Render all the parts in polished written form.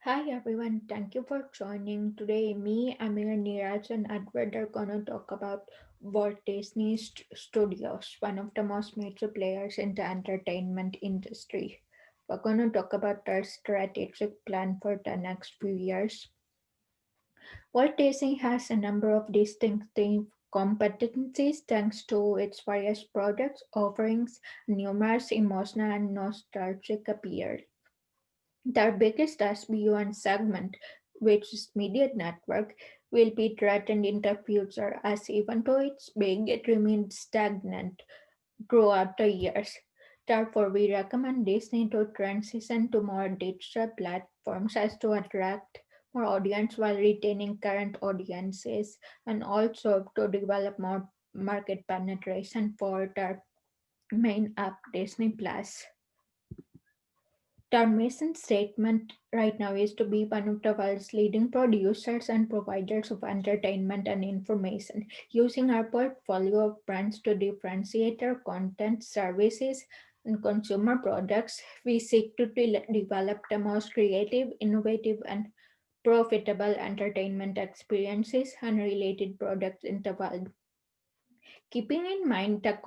Hi everyone, thank you for joining. Today, me, Amir, Neeraj, and Edward are gonna talk about Walt Disney Studios, one of the most major players in the entertainment industry. We're gonna talk about their strategic plan for the next few years. Walt Disney has a number of distinctive competencies thanks to its various products, offerings, numerous emotional and nostalgic appeal. Their biggest SBU segment, which is Media Network, will be threatened in the future as even though it's big, it remained stagnant throughout the years. Therefore, we recommend Disney to transition to more digital platforms as to attract more audience while retaining current audiences and also to develop more market penetration for their main app Disney Plus. Their mission statement right now is to be one of the world's leading producers and providers of entertainment and information, using our portfolio of brands to differentiate their content, services, and consumer products. We seek to develop the most creative, innovative, and profitable entertainment experiences and related products in the world. Keeping in mind the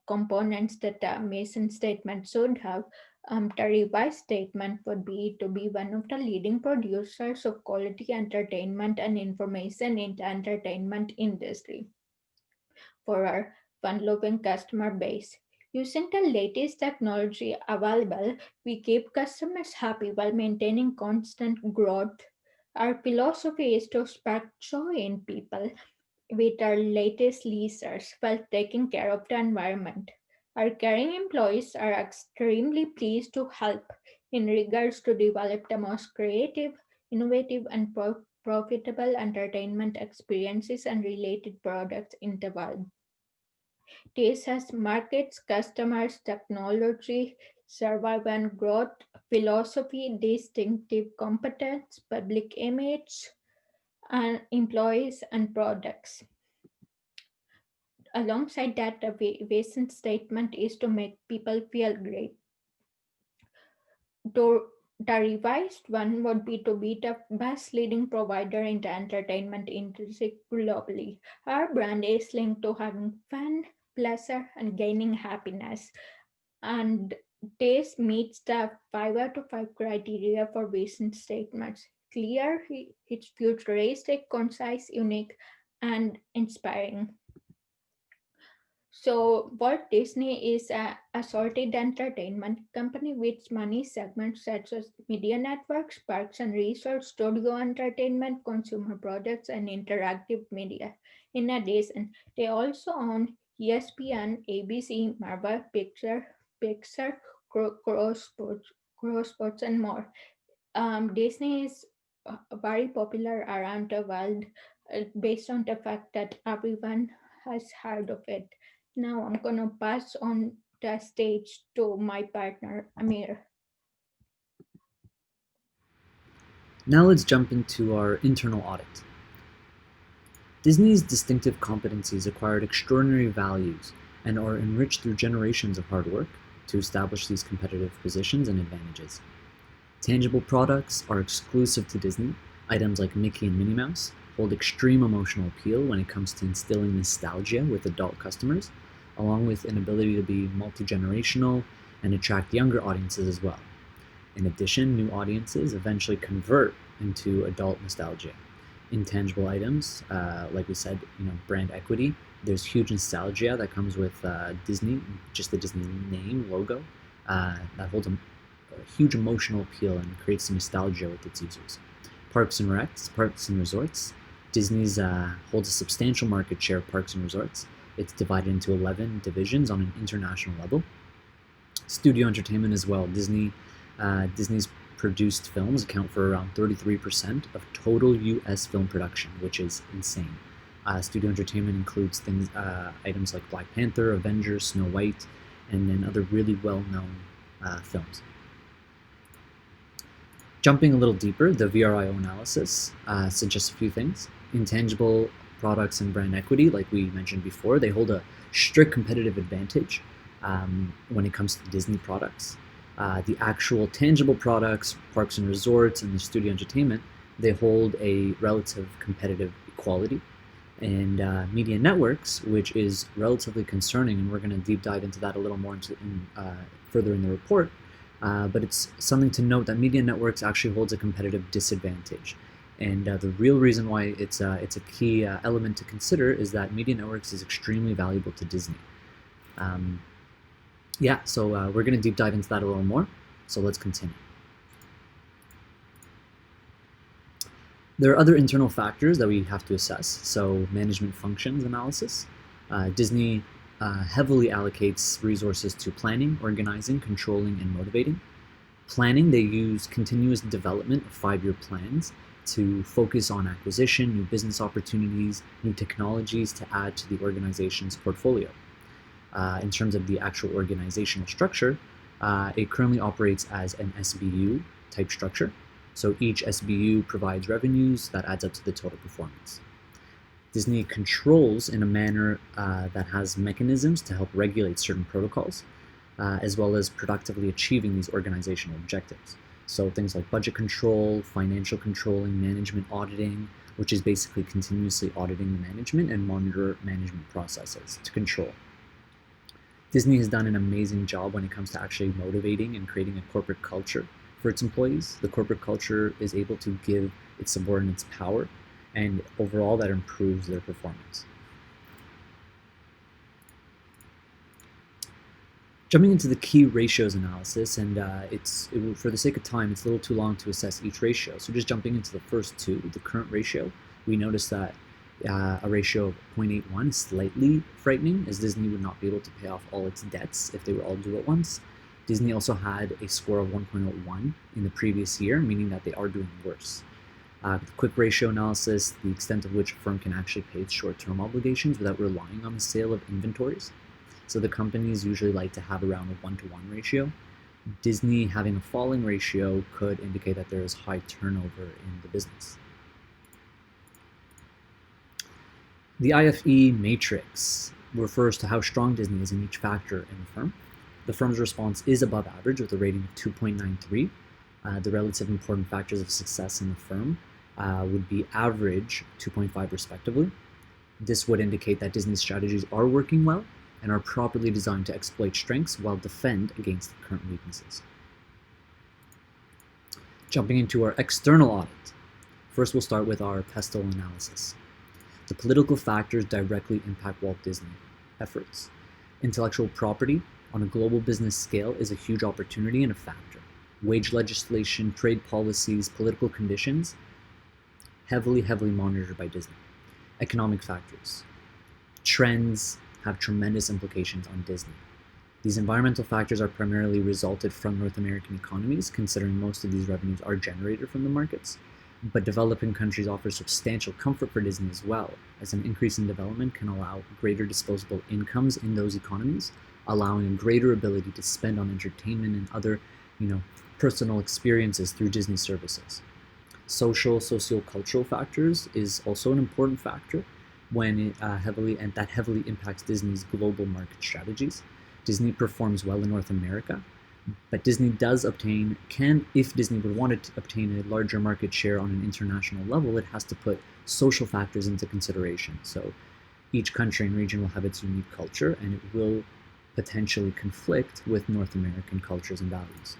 components that the mission statement should have, the revised statement would be to be one of the leading producers of quality entertainment and information in the entertainment industry for our fun-loving customer base. Using the latest technology available, we keep customers happy while maintaining constant growth. Our philosophy is to spark joy in people with our latest leasers while taking care of the environment. Our caring employees are extremely pleased to help in regards to develop the most creative, innovative, and profitable entertainment experiences and related products in the world. This has markets, customers, technology, survival and growth, philosophy, distinctive competence, public image, and employees and products. Alongside that, the vision statement is to make people feel great. The revised one would be to be the best leading provider in the entertainment industry globally. Our brand is linked to having fun, pleasure, and gaining happiness. And this meets the 5 out of 5 criteria for vision statements. Clear, it's futuristic, concise, unique, and inspiring. So, Walt Disney is a assorted entertainment company with many segments such as media networks, parks and resorts, studio entertainment, consumer products, and interactive media. In addition, they also own ESPN, ABC, Marvel, Pixar, Cross Sports, and more. Disney is very popular around the world based on the fact that everyone has heard of it. Now I'm gonna pass on the stage to my partner Amir. Now let's jump into our internal audit. Disney's distinctive competencies acquired extraordinary values and are enriched through generations of hard work to establish these competitive positions and advantages. Tangible products are exclusive to Disney. Items like Mickey and Minnie Mouse hold extreme emotional appeal when it comes to instilling nostalgia with adult customers, along with an ability to be multi-generational and attract younger audiences as well. In addition, new audiences eventually convert into adult nostalgia. Intangible items, like we said, brand equity. There's huge nostalgia that comes with Disney, just the Disney name, logo, that holds a huge emotional appeal and creates nostalgia with its users. Parks and resorts. Disney's holds a substantial market share of parks and resorts. It's divided into 11 divisions on an international level. Studio entertainment as well. Disney's produced films account for around 33% of total U.S. film production, which is insane. Studio entertainment includes items like Black Panther, Avengers, Snow White, and then other really well-known films. Jumping a little deeper, the VRIO analysis suggests a few things. Intangible products and brand equity, like we mentioned before, they hold a strict competitive advantage when it comes to Disney products. The actual tangible products, parks and resorts, and the studio entertainment, they hold a relative competitive equality. And media networks, which is relatively concerning, and we're going to deep dive into that a little more further in the report. But it's something to note that media networks actually holds a competitive disadvantage. And the real reason why it's a key element to consider is that media networks is extremely valuable to Disney. Um, so we're going to deep dive into that a little more. So let's continue. There are other internal factors that we have to assess. So management functions analysis. Disney heavily allocates resources to planning, organizing, controlling, and motivating. Planning, they use continuous development of 5-year plans to focus on acquisition, new business opportunities, new technologies to add to the organization's portfolio. In terms of the actual organizational structure, it currently operates as an SBU type structure. So each SBU provides revenues that adds up to the total performance. Disney controls in a manner that has mechanisms to help regulate certain protocols, as well as productively achieving these organizational objectives. So things like budget control, financial controlling, management auditing, which is basically continuously auditing the management and monitor management processes to control. Disney has done an amazing job when it comes to actually motivating and creating a corporate culture for its employees. The corporate culture is able to give its subordinates power, and overall that improves their performance. Jumping into the key ratios analysis, and for the sake of time, it's a little too long to assess each ratio. So just jumping into the first two, the current ratio, we notice that a ratio of 0.81 is slightly frightening, as Disney would not be able to pay off all its debts if they were all due at once. Disney also had a score of 1.01 in the previous year, meaning that they are doing worse. The quick ratio analysis, the extent of which a firm can actually pay its short-term obligations without relying on the sale of inventories. So the companies usually like to have around a 1-to-1 ratio. Disney having a falling ratio could indicate that there is high turnover in the business. The IFE matrix refers to how strong Disney is in each factor in the firm. The firm's response is above average with a rating of 2.93. The relative important factors of success in the firm would be average 2.5 respectively. This would indicate that Disney's strategies are working well and are properly designed to exploit strengths while defend against the current weaknesses. Jumping into our external audit. First, we'll start with our pestle analysis. The political factors directly impact Walt Disney efforts. Intellectual property on a global business scale is a huge opportunity and a factor. Wage legislation, trade policies, political conditions, heavily monitored by Disney. Economic factors. Trends have tremendous implications on Disney. These environmental factors are primarily resulted from North American economies, considering most of these revenues are generated from the markets. But developing countries offer substantial comfort for Disney as well, as an increase in development can allow greater disposable incomes in those economies, allowing a greater ability to spend on entertainment and other, personal experiences through Disney services. Socio-cultural factors is also an important factor when it heavily impacts Disney's global market strategies. Disney performs well in North America, but Disney if Disney would want to obtain a larger market share on an international level, it has to put social factors into consideration. So each country and region will have its unique culture, and it will potentially conflict with North American cultures and values.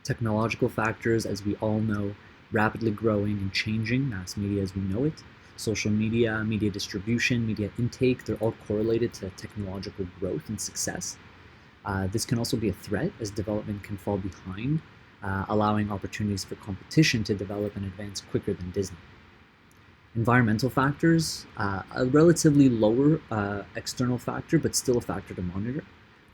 Technological factors, as we all know, rapidly growing and changing mass media as we know it. Social media, media distribution, media intake, they're all correlated to technological growth and success. This can also be a threat as development can fall behind, allowing opportunities for competition to develop and advance quicker than Disney. Environmental factors, a relatively lower external factor, but still a factor to monitor.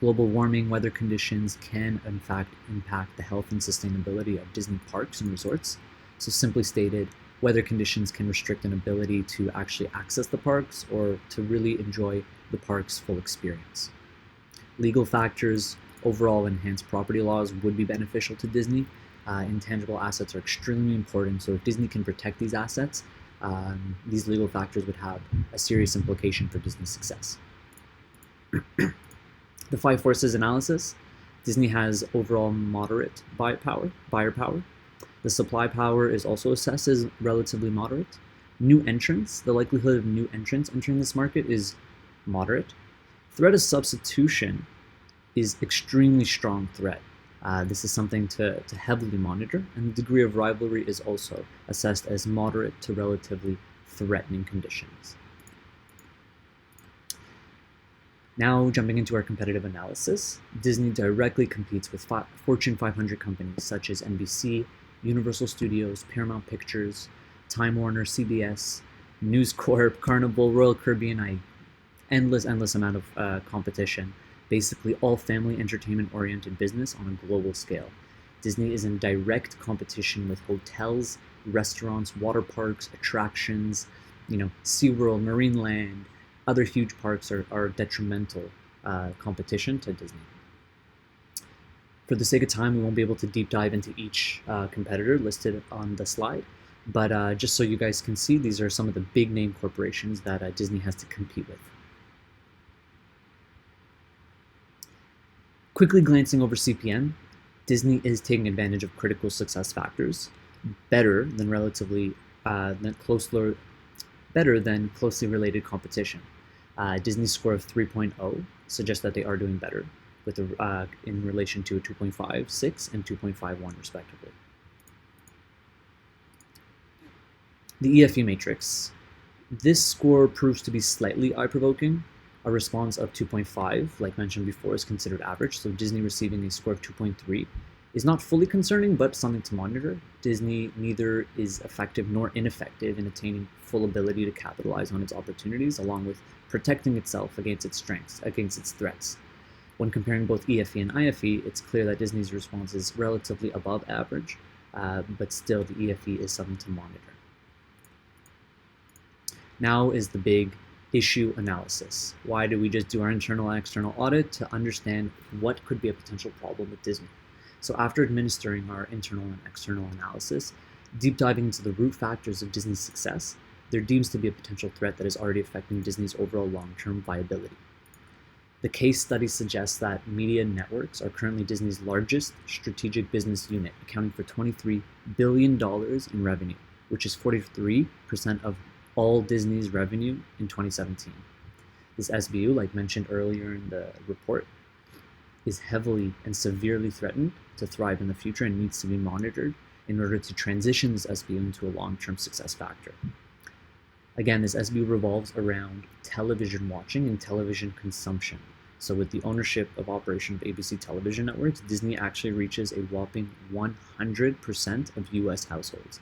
Global warming, weather conditions can in fact impact the health and sustainability of Disney parks and resorts. So simply stated, weather conditions can restrict an ability to actually access the parks or to really enjoy the park's full experience. Legal factors, overall enhanced property laws would be beneficial to Disney. Intangible assets are extremely important, so if Disney can protect these assets, these legal factors would have a serious implication for Disney's success. The five forces analysis. Disney has overall moderate buyer power. The supply power is also assessed as relatively moderate. New entrants, the likelihood of new entrants entering this market is moderate. Threat of substitution is extremely strong threat. This is something to heavily monitor, and the degree of rivalry is also assessed as moderate to relatively threatening conditions. Now, jumping into our competitive analysis, Disney directly competes with Fortune 500 companies such as NBC, Universal Studios, Paramount Pictures, Time Warner, CBS, News Corp, Carnival, Royal Caribbean, endless amount of competition. Basically, all family entertainment oriented business on a global scale. Disney is in direct competition with hotels, restaurants, water parks, attractions, SeaWorld, Marineland, other huge parks are detrimental competition to Disney. For the sake of time, we won't be able to deep dive into each competitor listed on the slide, but just so you guys can see, these are some of the big name corporations that Disney has to compete with. Quickly glancing over CPM, Disney is taking advantage of critical success factors better than closely related competition. Disney's score of 3.0 suggests that they are doing better in relation to a 2.56 and 2.51 respectively. The EFE matrix. This score proves to be slightly eye-provoking. A response of 2.5, like mentioned before, is considered average, so Disney receiving a score of 2.3 is not fully concerning, but something to monitor. Disney neither is effective nor ineffective in attaining full ability to capitalize on its opportunities, along with protecting itself against its threats. When comparing both EFE and IFE, it's clear that Disney's response is relatively above average, but still the EFE is something to monitor. Now is the big issue analysis. Why do we just do our internal and external audit? To understand what could be a potential problem with Disney. So after administering our internal and external analysis, deep diving into the root factors of Disney's success, there deems to be a potential threat that is already affecting Disney's overall long-term viability. The case study suggests that media networks are currently Disney's largest strategic business unit, accounting for $23 billion in revenue, which is 43% of all Disney's revenue in 2017. This SBU, like mentioned earlier in the report, is heavily and severely threatened to thrive in the future and needs to be monitored in order to transition this SBU into a long-term success factor. Again, this SBU revolves around television watching and television consumption. So with the ownership of operation of ABC television networks, Disney actually reaches a whopping 100% of US households.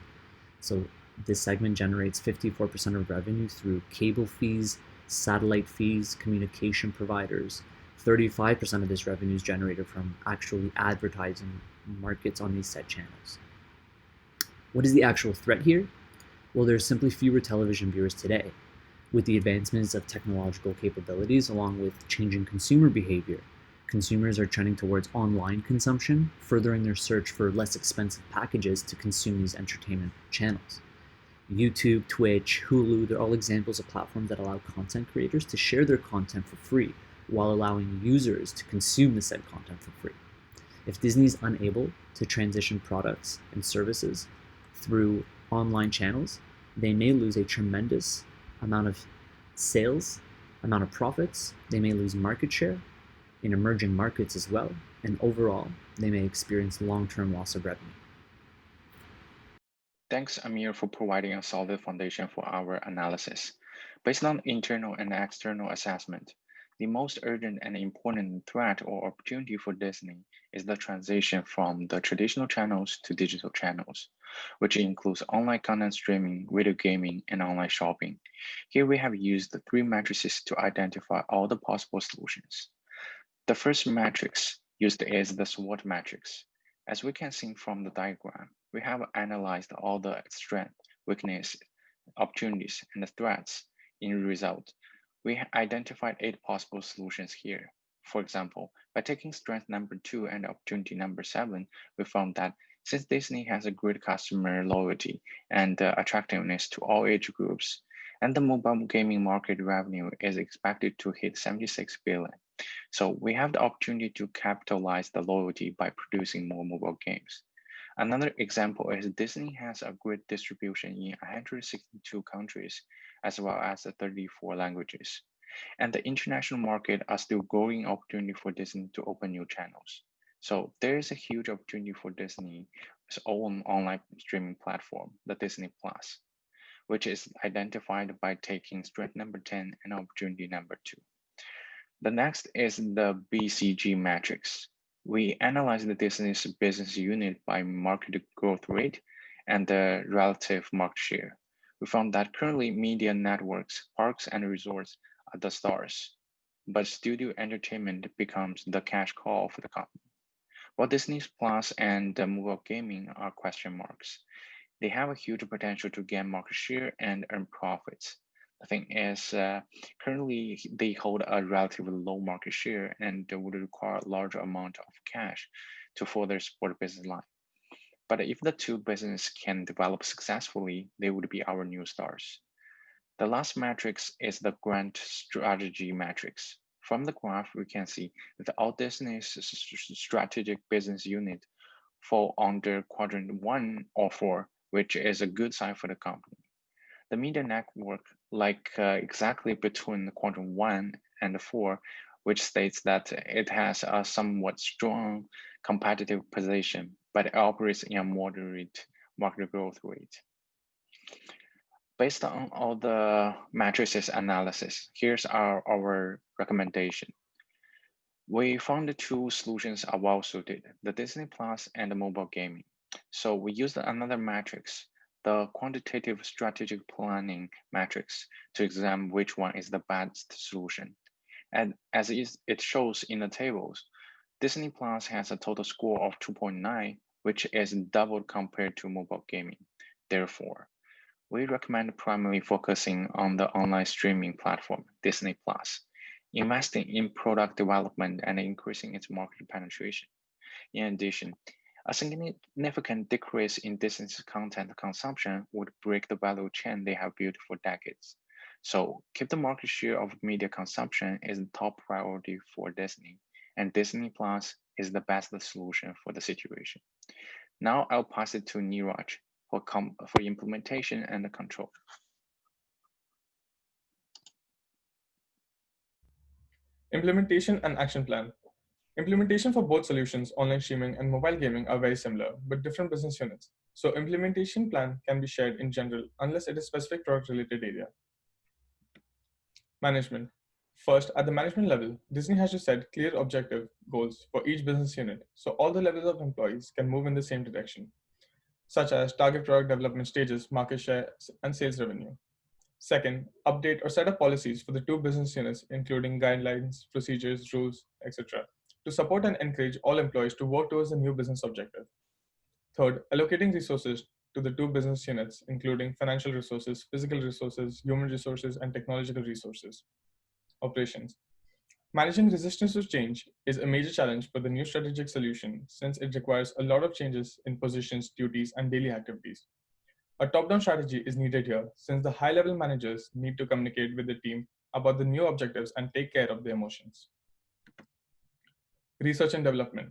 So this segment generates 54% of revenue through cable fees, satellite fees, communication providers. 35% of this revenue is generated from actually advertising markets on these said channels. What is the actual threat here? Well, there's simply fewer television viewers today. With the advancements of technological capabilities along with changing consumer behavior, consumers are trending towards online consumption, furthering their search for less expensive packages to consume these entertainment channels. YouTube, Twitch, Hulu, they're all examples of platforms that allow content creators to share their content for free while allowing users to consume the said content for free. If Disney is unable to transition products and services through online channels, they may lose a tremendous amount of sales, amount of profits, they may lose market share in emerging markets as well, and overall, they may experience long-term loss of revenue. Thanks, Amir, for providing a solid foundation for our analysis. Based on internal and external assessment, the most urgent and important threat or opportunity for Disney is the transition from the traditional channels to digital channels, which includes online content streaming, video gaming, and online shopping. Here we have used the three matrices to identify all the possible solutions. The first matrix used is the SWOT matrix. As we can see from the diagram, we have analyzed all the strengths, weaknesses, opportunities, and the threats. In result, we identified 8 possible solutions here. For example, by taking strength number 2 and opportunity number 7, we found that since Disney has a great customer loyalty and attractiveness to all age groups, and the mobile gaming market revenue is expected to hit 76 billion, So we have the opportunity to capitalize the loyalty by producing more mobile games. Another example is Disney has a great distribution in 162 countries, as well as 34 languages. And the international market are still growing opportunity for Disney to open new channels. So there is a huge opportunity for Disney's own online streaming platform, the Disney Plus, which is identified by taking strength number 10 and opportunity number 2. The next is the BCG matrix. We analyze the Disney's business unit by market growth rate and the relative market share. We found that currently media networks, parks, and resorts are the stars, but studio entertainment becomes the cash cow for the company. While Disney Plus and mobile gaming are question marks, they have a huge potential to gain market share and earn profits. The thing is, currently they hold a relatively low market share and would require a larger amount of cash to further support business line. But if the two businesses can develop successfully, they would be our new stars. The last matrix is the grant strategy matrix. From the graph, we can see that all Disney's strategic business unit fall under quadrant 1 or 4, which is a good sign for the company. The media network, exactly between quadrant 1 and 4, which states that it has a somewhat strong competitive position, but it operates in a moderate market growth rate. Based on all the matrices analysis, here's our recommendation. We found the two solutions are well suited, the Disney Plus and the mobile gaming. So we used another matrix, the quantitative strategic planning matrix, to examine which one is the best solution. And as it shows in the tables, Disney Plus has a total score of 2.9, which is doubled compared to mobile gaming. Therefore, we recommend primarily focusing on the online streaming platform, Disney Plus, investing in product development and increasing its market penetration. In addition, a significant decrease in Disney's content consumption would break the value chain they have built for decades. So keep the market share of media consumption is the top priority for Disney, and Disney Plus is the best solution for the situation. Now I'll pass it to Neeraj for implementation and control. Implementation and action plan. Implementation for both solutions, online streaming and mobile gaming, are very similar, but different business units. So implementation plan can be shared in general unless it is specific product related area. Management. First, at the management level, Disney has to set clear objective goals for each business unit so all the levels of employees can move in the same direction, such as target product development stages, market share, and sales revenue. Second, update or set up policies for the two business units, including guidelines, procedures, rules, etc., to support and encourage all employees to work towards the new business objective. Third, allocating resources to the two business units, including financial resources, physical resources, human resources, and technological resources. Operations. Managing resistance to change is a major challenge for the new strategic solution since it requires a lot of changes in positions, duties, and daily activities. A top-down strategy is needed here since the high-level managers need to communicate with the team about the new objectives and take care of their emotions. Research and development.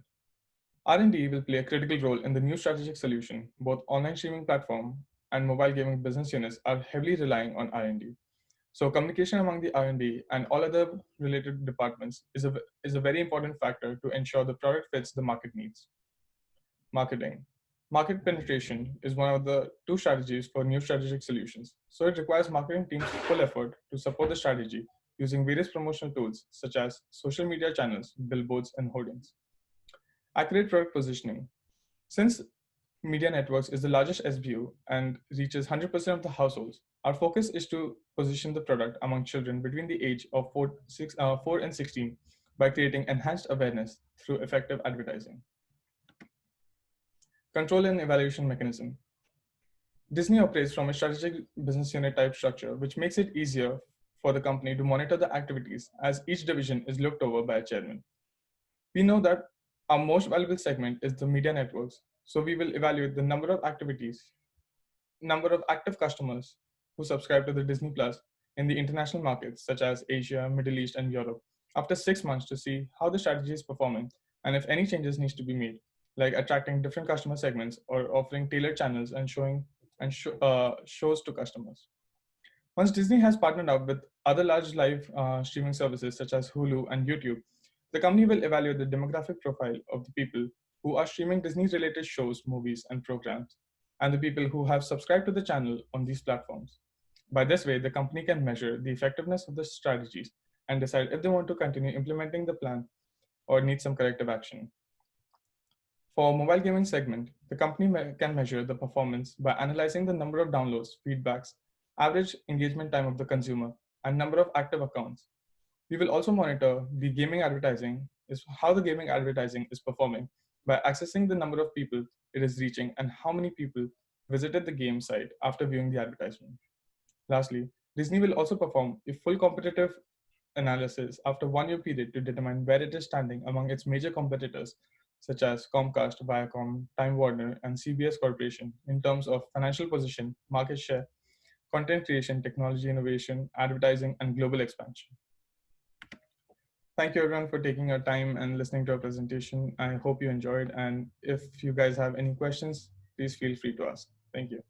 R&D will play a critical role in the new strategic solution. Both online streaming platform and mobile gaming business units are heavily relying on R&D. So communication among the R&D and all other related departments is a very important factor to ensure the product fits the market needs. Marketing. Market penetration is one of the two strategies for new strategic solutions. So it requires marketing teams full effort to support the strategy using various promotional tools such as social media channels, billboards, and hoardings. Accurate product positioning. Since Media Networks is the largest SBU and reaches 100% of the households, our focus is to position the product among children between the age of 4 and 16 by creating enhanced awareness through effective advertising. Control and evaluation mechanism. Disney operates from a strategic business unit type structure, which makes it easier for the company to monitor the activities as each division is looked over by a chairman. We know that our most valuable segment is the media networks, so we will evaluate the number of activities, number of active customers who subscribe to the Disney Plus in the international markets such as Asia, Middle East, and Europe, after 6 months to see how the strategy is performing and if any changes needs to be made, like attracting different customer segments or offering tailored channels and shows to customers. Once Disney has partnered up with other large live streaming services such as Hulu and YouTube, the company will evaluate the demographic profile of the people who are streaming Disney related shows, movies, and programs, and the people who have subscribed to the channel on these platforms. By this way, the company can measure the effectiveness of the strategies and decide if they want to continue implementing the plan or need some corrective action. For mobile gaming segment, the company can measure the performance by analyzing the number of downloads, feedbacks, average engagement time of the consumer, and number of active accounts. We will also monitor the gaming advertising is how the gaming advertising is performing by accessing the number of people it is reaching and how many people visited the game site after viewing the advertisement. Lastly, Disney will also perform a full competitive analysis after 1 year period to determine where it is standing among its major competitors such as Comcast, Viacom, Time Warner, and CBS Corporation in terms of financial position, market share, content creation, technology innovation, advertising, and global expansion. Thank you everyone for taking your time and listening to our presentation. I hope you enjoyed, and if you guys have any questions, please feel free to ask. Thank you.